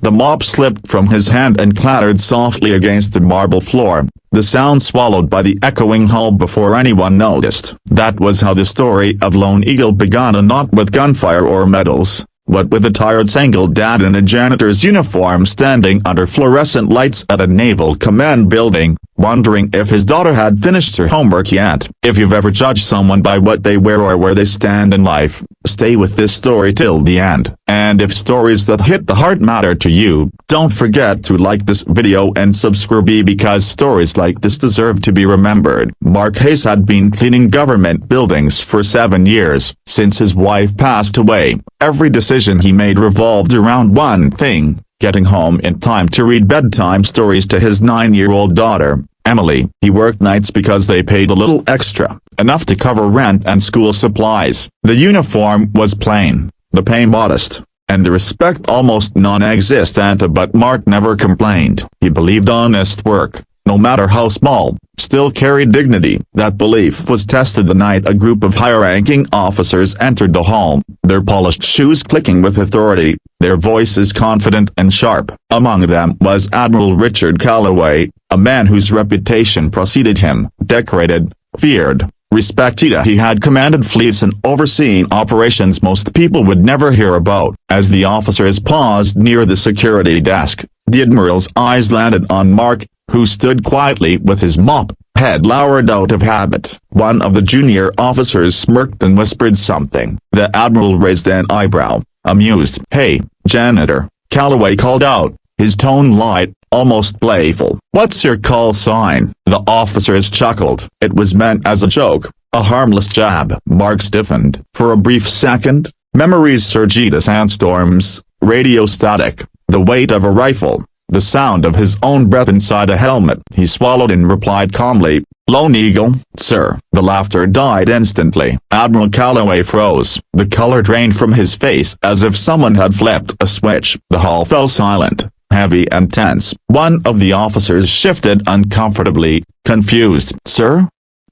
The mop slipped from his hand and clattered softly against the marble floor, the sound swallowed by the echoing hull before anyone noticed. That was how the story of Lone Eagle began, and not with gunfire or medals, but with a tired single dad in a janitor's uniform standing under fluorescent lights at a naval command building, wondering if his daughter had finished her homework yet. If you've ever judged someone by what they wear or where they stand in life, stay with this story till the end. And if stories that hit the heart matter to you, don't forget to like this video and subscribe, because stories like this deserve to be remembered. Mark Hayes had been cleaning government buildings for 7 years. Since his wife passed away, every decision he made revolved around one thing: getting home in time to read bedtime stories to his 9-year-old daughter, Emily. He worked nights because they paid a little extra, enough to cover rent and school supplies. The uniform was plain, the pay modest, and the respect almost non-existent, but Mark never complained. He believed honest work, no matter how small, still carried dignity. That belief was tested the night a group of high-ranking officers entered the hall, their polished shoes clicking with authority, their voices confident and sharp. Among them was Admiral Richard Calloway, a man whose reputation preceded him. Decorated, feared, respected, he had commanded fleets and overseen operations most people would never hear about. As the officers paused near the security desk, the Admiral's eyes landed on Mark, who stood quietly with his mop, head lowered out of habit. One of the junior officers smirked and whispered something. The Admiral raised an eyebrow, amused. "Hey, Janitor," Calloway called out, his tone light, almost playful. "What's your call sign?" The officers chuckled. It was meant as a joke, a harmless jab. Mark stiffened. For a brief second, memories surged: sandstorms, radio static, the weight of a rifle, the sound of his own breath inside a helmet. He swallowed and replied calmly, "Lone Eagle, sir." The laughter died instantly. Admiral Calloway froze. The color drained from his face as if someone had flipped a switch. The hall fell silent, heavy and tense. One of the officers shifted uncomfortably, confused. "Sir?"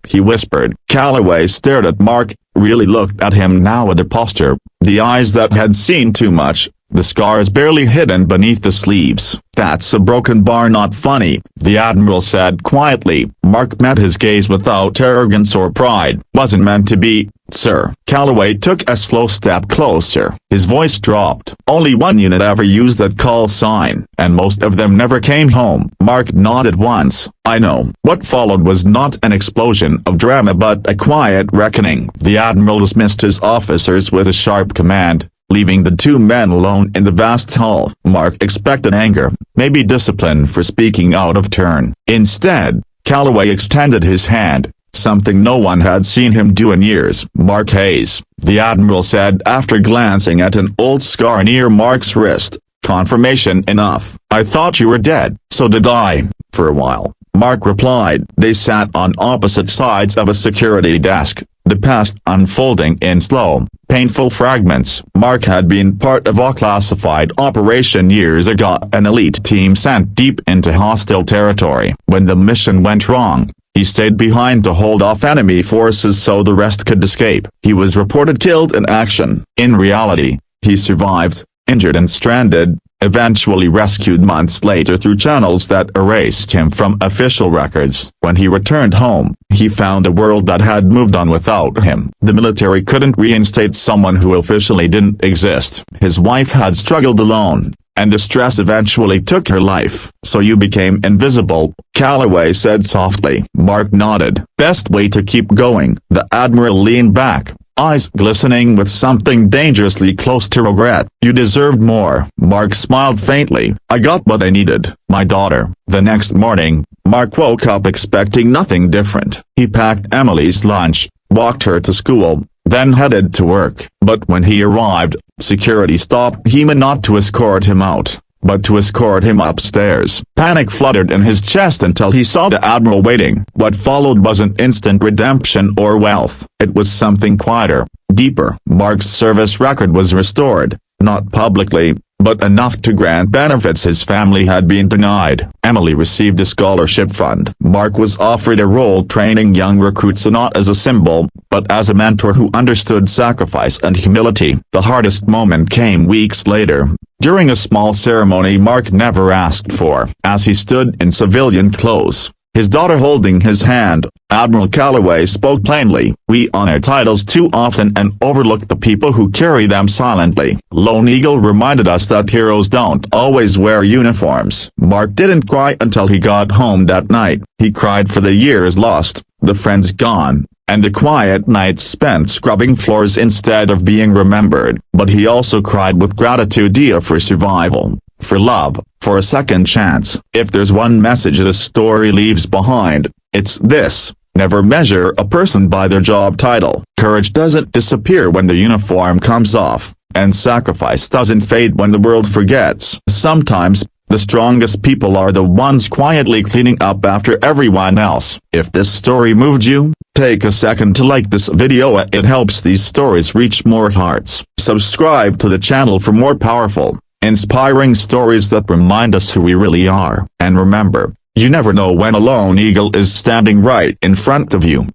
he whispered. Calloway stared at Mark, really looked at him now with the posture, the eyes that had seen too much, the scars barely hidden beneath the sleeves. "That's a broken bar, not funny," the Admiral said quietly. Mark met his gaze without arrogance or pride. "Wasn't meant to be, sir." Calloway took a slow step closer. His voice dropped. "Only one unit ever used that call sign, and most of them never came home." Mark nodded once. "I know." What followed was not an explosion of drama but a quiet reckoning. The Admiral dismissed his officers with a sharp command, leaving the two men alone in the vast hall. Mark expected anger, maybe discipline for speaking out of turn. Instead, Calloway extended his hand, something no one had seen him do in years. "Mark Hayes," the Admiral said after glancing at an old scar near Mark's wrist. "Confirmation enough." "I thought you were dead." "So did I, for a while," Mark replied. They sat on opposite sides of a security desk, the past unfolding in slow, painful fragments. Mark had been part of a classified operation years ago, an elite team sent deep into hostile territory. When the mission went wrong, he stayed behind to hold off enemy forces so the rest could escape. He was reported killed in action. In reality, he survived, injured and stranded, eventually rescued months later through channels that erased him from official records. When he returned home, he found a world that had moved on without him. The military couldn't reinstate someone who officially didn't exist. His wife had struggled alone, and the stress eventually took her life. "So you became invisible," Calloway said softly. Mark nodded. "Best way to keep going." The Admiral leaned back, eyes glistening with something dangerously close to regret. "You deserved more." Mark smiled faintly. "I got what I needed, my daughter." The next morning, Mark woke up expecting nothing different. He packed Emily's lunch, walked her to school, then headed to work. But when he arrived, security stopped him, not to escort him out, but to escort him upstairs. Panic fluttered in his chest until he saw the Admiral waiting. What followed wasn't instant redemption or wealth. It was something quieter, deeper. Mark's service record was restored, not publicly, but enough to grant benefits his family had been denied. Emily received a scholarship fund. Mark was offered a role training young recruits, not as a symbol, but as a mentor who understood sacrifice and humility. The hardest moment came weeks later. during a small ceremony Mark never asked for. As he stood in civilian clothes, his daughter holding his hand, Admiral Calloway spoke plainly. We honor titles too often and overlook the people who carry them silently. Lone Eagle reminded us that heroes don't always wear uniforms. Mark didn't cry until he got home that night. He cried for the years lost, the friends gone, and the quiet nights spent scrubbing floors instead of being remembered. But he also cried with gratitude for survival, for love, for a second chance. If there's one message this story leaves behind, it's this: never measure a person by their job title. Courage doesn't disappear when the uniform comes off, and sacrifice doesn't fade when the world forgets. Sometimes, the strongest people are the ones quietly cleaning up after everyone else. If this story moved you, take a second to like this video. It helps these stories reach more hearts. Subscribe to the channel for more powerful, inspiring stories that remind us who we really are. And remember, you never know when a lone eagle is standing right in front of you.